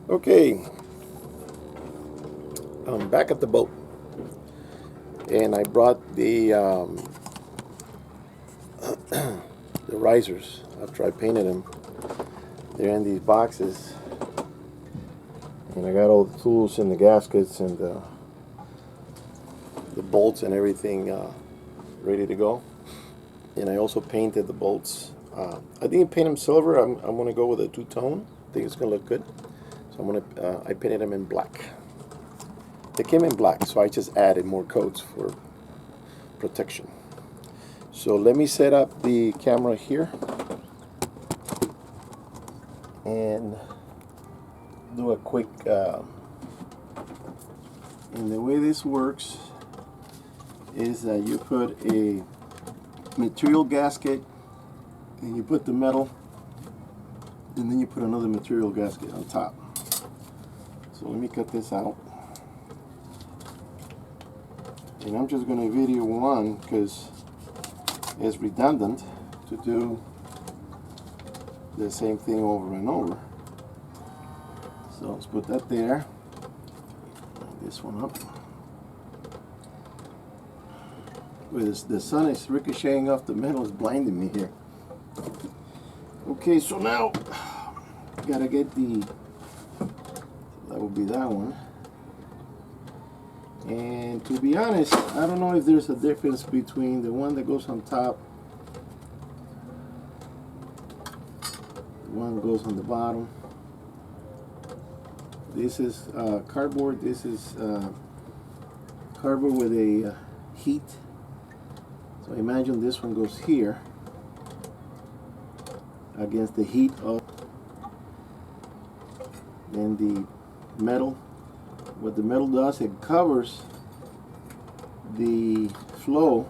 Okay, I'm back at the boat, and I brought the risers after I painted them. They're in these boxes, and I got all the tools and the gaskets and the bolts and everything ready to go. And I also painted the bolts. I didn't paint them silver. I'm gonna go with a two-tone. I think it's gonna look good. So I painted them in black. They came in black, so I just added more coats for protection. So let me set up the camera here and do a quick. And the way this works is that you put a material gasket and you put the metal, and then you put another material gasket on top. So let me cut this out. And I'm just going to video one because it's redundant to do the same thing over and over. So let's put that there. Line this one up. With the sun is ricocheting off the metal, is blinding me here. Okay, so now gotta get that will be that one. And to be honest, I don't know if there's a difference between the one that goes on top, the one that goes on the bottom. This is cardboard. This is cardboard with a heat. So imagine this one goes here against the heat of then the metal. What the metal does, it covers the flow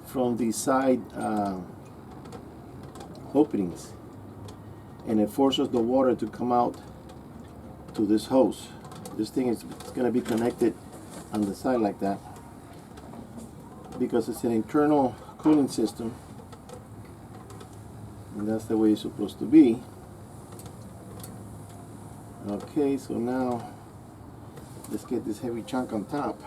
from the side openings, and it forces the water to come out to this hose. This thing is going to be connected on the side like that because it's an internal cooling system, and that's the way it's supposed to be. Okay, so now let's get this heavy chunk on top.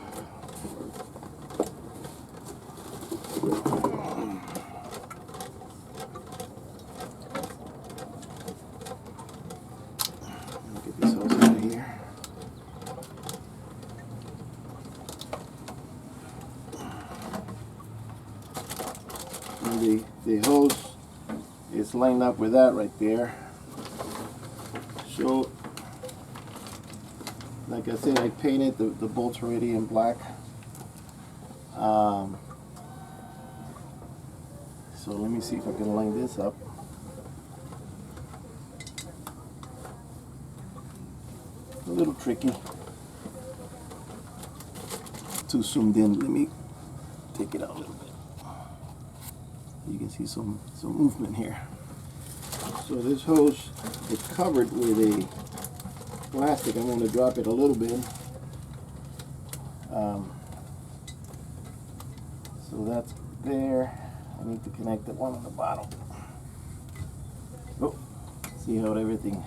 Get this hose out of here. And the hose is lined up with that right there. So like I said, I painted the bolts already in black. So let me see if I can line this up. A little tricky. Too zoomed in. Let me take it out a little bit. You can see some movement here. So this hose is covered with a plastic. I'm going to drop it a little bit. So that's there. I need to connect the one on the bottom. Oh, see how everything.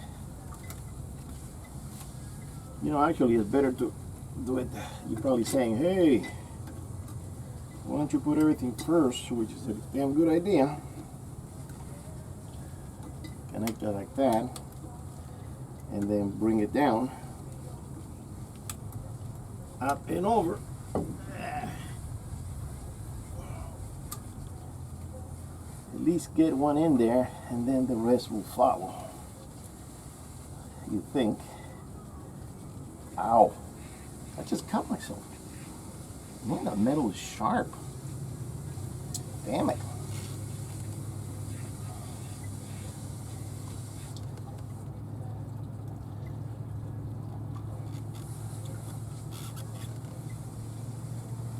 You know, actually, it's better to do it. You're probably saying, "Hey, why don't you put everything first?" Which is a damn good idea. Connect that like that, and then bring it down, up and over. At least get one in there, and then the rest will follow. You think? Ow! I just cut myself. Man, that metal is sharp. Damn it.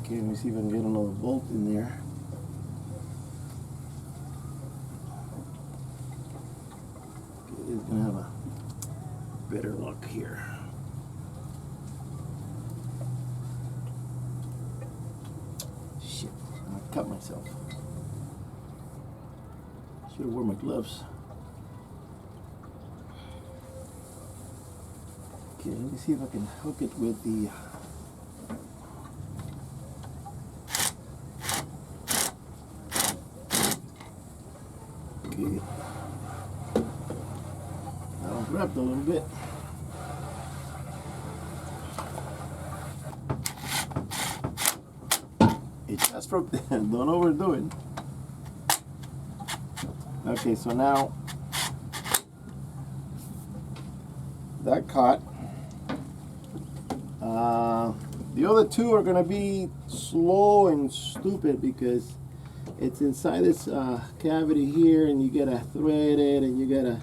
Okay, let me see if I can get another bolt in there. Okay, it's gonna have a better luck here. Shit, I cut myself. Should have worn my gloves. Okay, let me see if I can hook it with the okay. Now grabbed a little bit. It just broke there. Don't overdo it. Okay, so now that caught. The other two are gonna be slow and stupid because it's inside this cavity here, and you gotta thread it, and you gotta,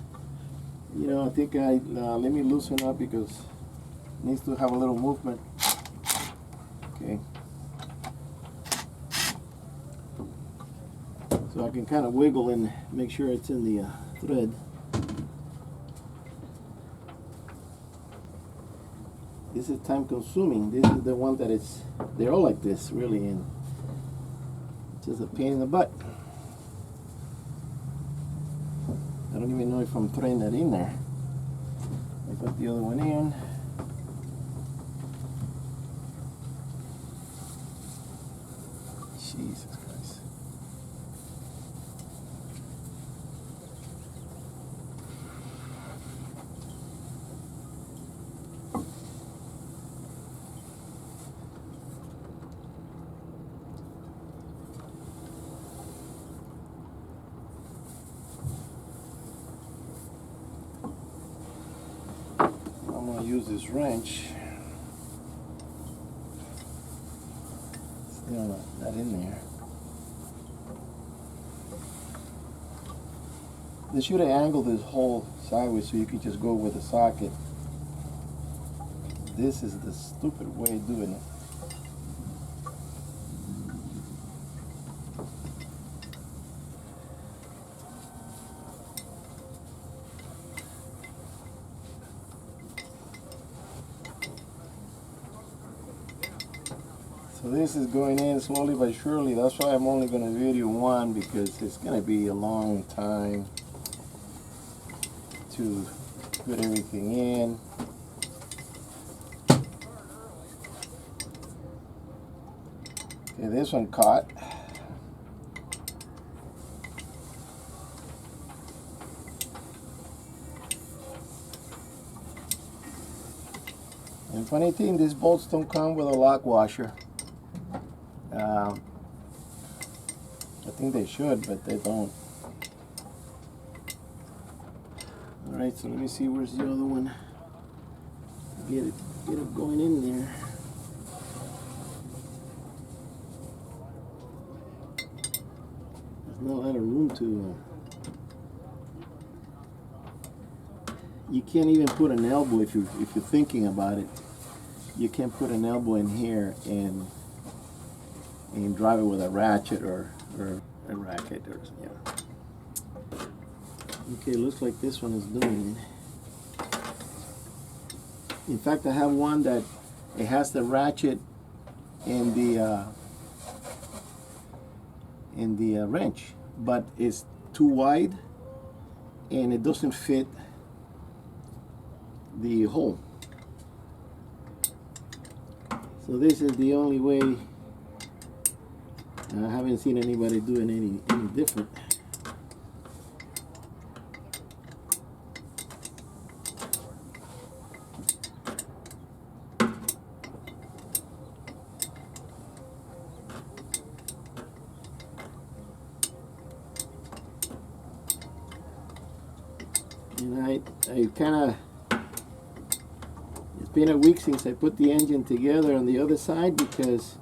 you know, I think let me loosen up because it needs to have a little movement. Okay. So I can kind of wiggle and make sure it's in the thread. This is time consuming. This is the one that is, they're all like this really, and it's just a pain in the butt. I don't even know if I'm threading that in there. I put the other one in. Jesus Christ. I'm going to use this wrench. Still not in there. They should have angled this hole sideways so you could just go with the socket. This is the stupid way of doing it. So this is going in slowly but surely. That's why I'm only going to video one, because it's going to be a long time to put everything in. Okay, this one caught. And funny thing, these bolts don't come with a lock washer. I think they should, but they don't. Alright, so let me see, where's the other one? Get it going in there. There's not a lot of room to... you can't even put an elbow if you're thinking about it. You can't put an elbow in here and drive it with a ratchet or a racket or, yeah. Okay, looks like this one is doing it. In fact, I have one that it has the ratchet in the wrench, but it's too wide and it doesn't fit the hole. So this is the only way. I haven't seen anybody doing any different. And I kind of, it's been a week since I put the engine together on the other side, because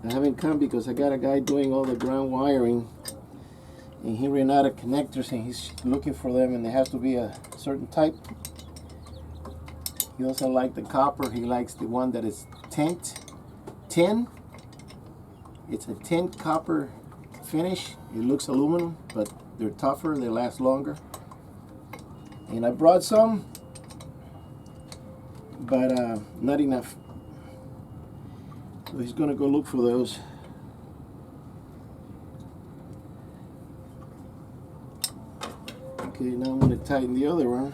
I haven't come, because I got a guy doing all the ground wiring and he ran out of connectors and he's looking for them, and they have to be a certain type. He doesn't like the copper, he likes the one that is tin. It's a tin copper finish. It looks aluminum, but they're tougher, they last longer. And I brought some, but not enough. So he's gonna go look for those. Okay, now I'm gonna tighten the other one.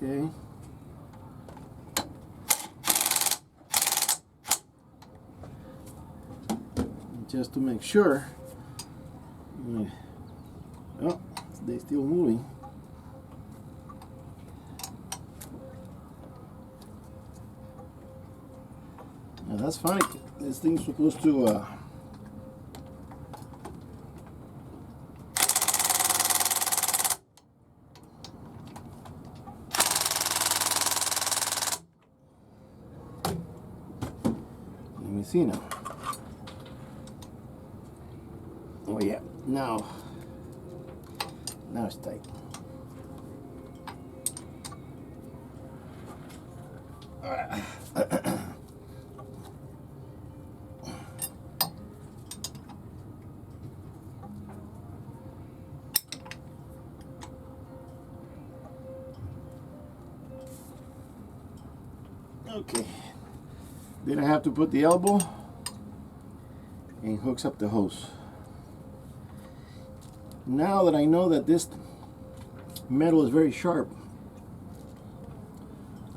Okay. Just to make sure. Oh, they're still moving. Now that's funny. This thing's supposed to let me see now. Oh yeah, now it's tight. Okay, then I have to put the elbow and hooks up the hose. Now that I know that this metal is very sharp,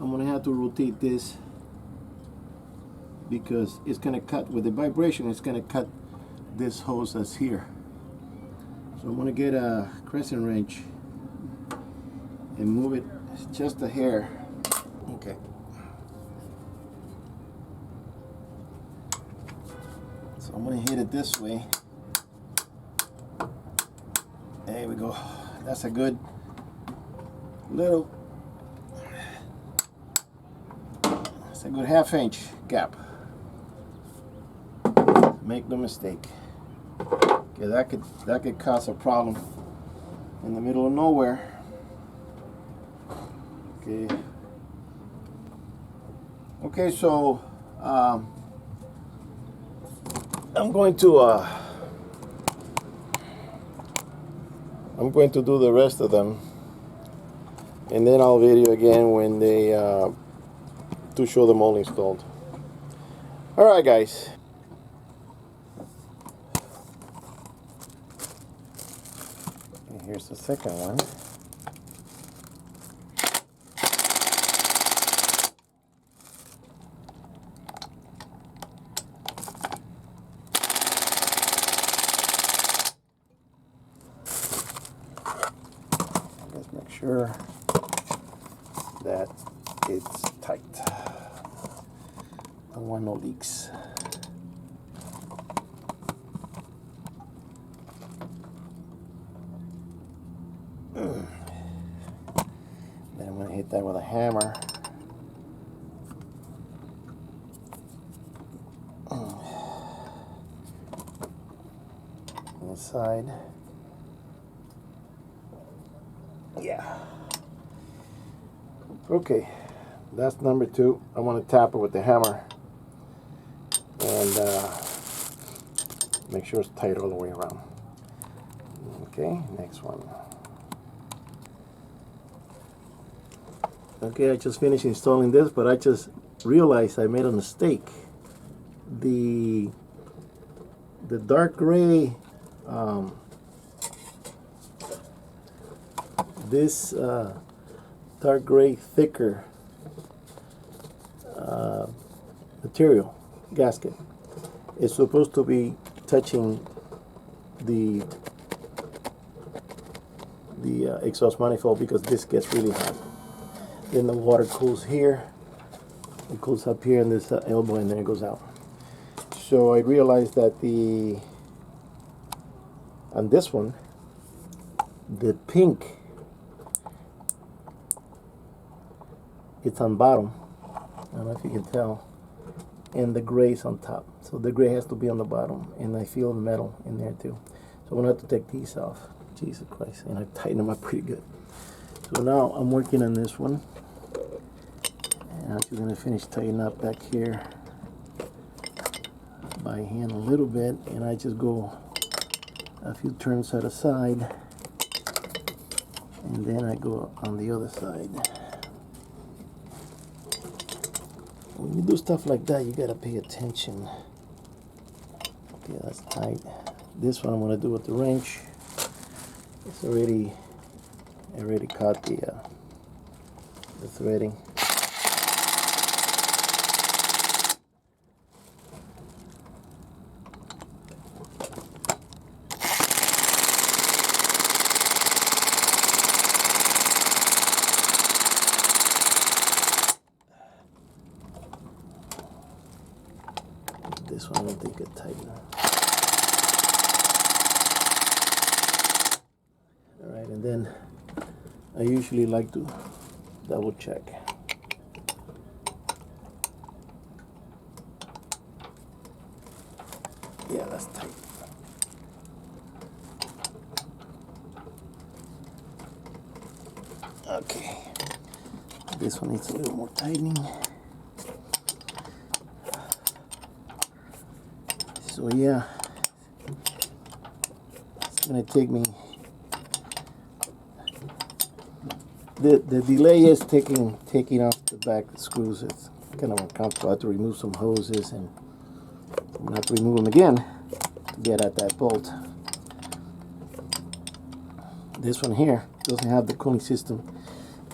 I'm going to have to rotate this because it's going to cut, with the vibration, it's going to cut this hose that's here. So I'm going to get a crescent wrench and move it just a hair. Okay. So I'm going to hit it this way. There we go. That's a good little, that's a good 1/2 inch gap. Make no mistake. Okay, that could cause a problem in the middle of nowhere. Okay. Okay, so I'm going to do the rest of them, and then I'll video again when they to show them all installed. All right, guys. And here's the second one. Let's make sure that it's tight. I don't want no leaks. Then I'm going to hit that with a hammer. On the side. Yeah. Okay, that's number 2. I want to tap it with the hammer and make sure it's tight all the way around. Okay, next one. Okay, I just finished installing this, but I just realized I made a mistake. The dark gray, this dark gray thicker material gasket is supposed to be touching the exhaust manifold, because this gets really hot. Then the water cools here, it cools up here in this elbow, and then it goes out. So I realized that on this one, the pink, it's on bottom. I don't know if you can tell, and the gray is on top. So the gray has to be on the bottom, and I feel the metal in there too. So I'm gonna have to take these off. Jesus Christ, and I tighten them up pretty good. So now I'm working on this one, and I'm just gonna finish tightening up back here by hand a little bit, and I just go a few turns at a side, and then I go on the other side. When you do stuff like that, you gotta pay attention. Okay, that's tight. This one I'm gonna do with the wrench. It's already caught the the threading. This one I don't think it tightened. Alright, and then I usually like to double check. Yeah, that's tight. Okay, this one needs a little more tightening. So yeah, it's gonna take me. The delay is taking off the back screws. It's kind of uncomfortable. I have to remove some hoses, and I'm gonna have to remove them again to get at that bolt. This one here doesn't have the cooling system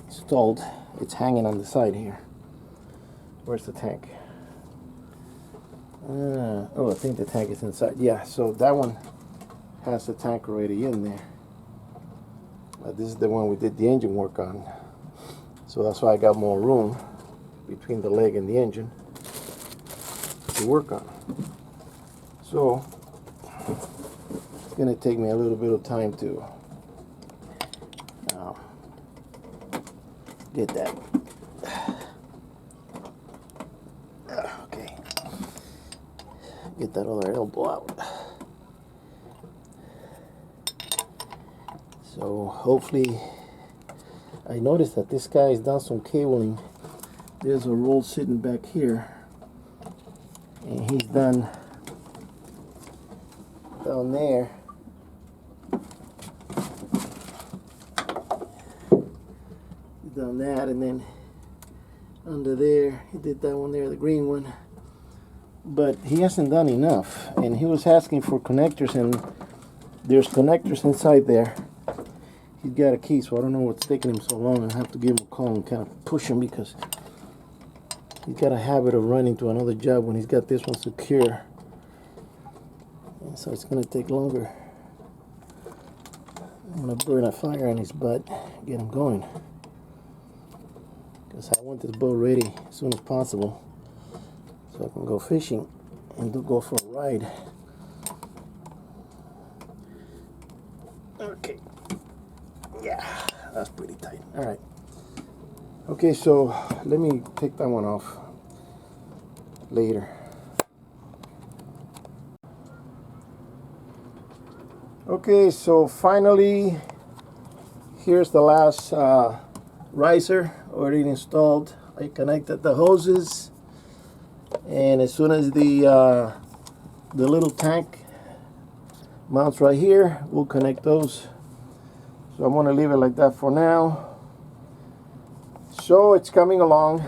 installed. It's hanging on the side here. Where's the tank? Oh, I think the tank is inside. Yeah, so that one has the tank already in there. This is the one we did the engine work on. So that's why I got more room between the leg and the engine to work on. So it's going to take me a little bit of time to get that. Okay. Get that other elbow out. So hopefully, I noticed that this guy has done some cabling. There's a roll sitting back here, and he's done down there. He's done that, and then under there, he did that one there, the green one. But he hasn't done enough, and he was asking for connectors, and there's connectors inside there. He's got a key, so I don't know what's taking him so long. I have to give him a call and kind of push him, because he's got a habit of running to another job when he's got this one secure. And so it's going to take longer. I'm going to burn a fire on his butt, get him going. Because I want this boat ready as soon as possible, so I can go fishing and go for a ride. Okay. Yeah, that's pretty tight. All right. Okay, so let me take that one off later. Okay, so finally, here's the last riser already installed. I connected the hoses, and as soon as the little tank mounts right here, we'll connect those. So I'm going to leave it like that for now. So it's coming along.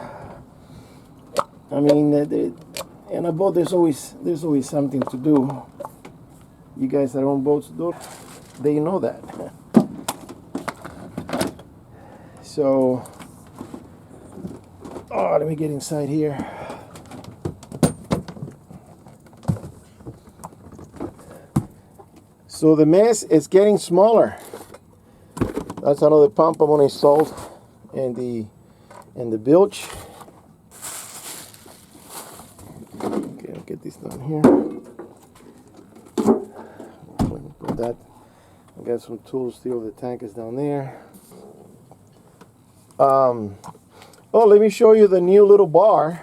I mean, in a boat there's always something to do. You guys that own boats, they know that. So, let me get inside here. So the mess is getting smaller. That's another pump I'm going to install in the bilge. Okay, I'll get this down here. Put that. I got some tools still. The tank is down there. Oh, let me show you the new little bar.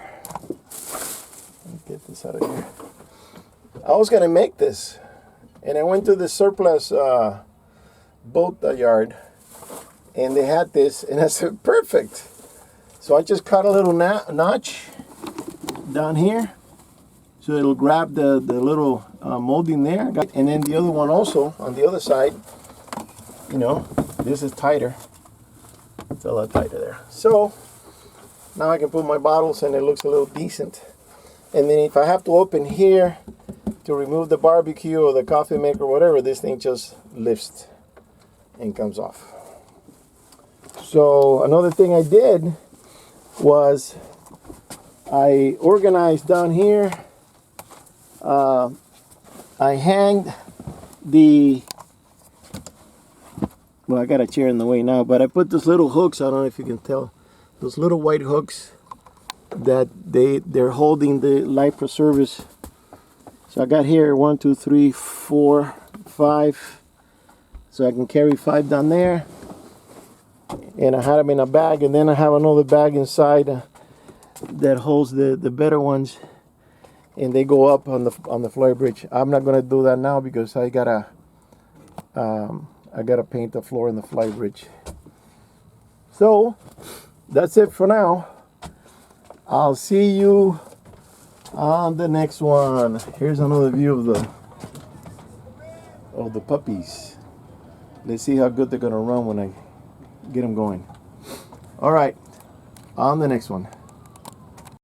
Let me get this out of here. I was going to make this, and I went to the surplus boat yard, and they had this, and I said, perfect. So I just cut a little notch down here, so it'll grab the little molding there. And then the other one also, on the other side, you know, this is tighter. It's a lot tighter there. So now I can put my bottles, and it looks a little decent. And then if I have to open here to remove the barbecue or the coffee maker or whatever, this thing just lifts and comes off. So another thing I did was I organized down here. I hanged the, well, I got a chair in the way now, but I put those little hooks, I don't know if you can tell, those little white hooks that they're holding the life preservers. So I got here 1, 2, 3, 4, 5, so I can carry 5 down there, and I had them in a bag, and then I have another bag inside that holds the better ones, and they go up on the floor bridge. I'm not gonna do that now because I gotta paint the floor in the fly bridge. So that's it for now. I'll see you on the next one. Here's another view of the puppies. Let's see how good they're gonna run when I get them going. All right, on the next one.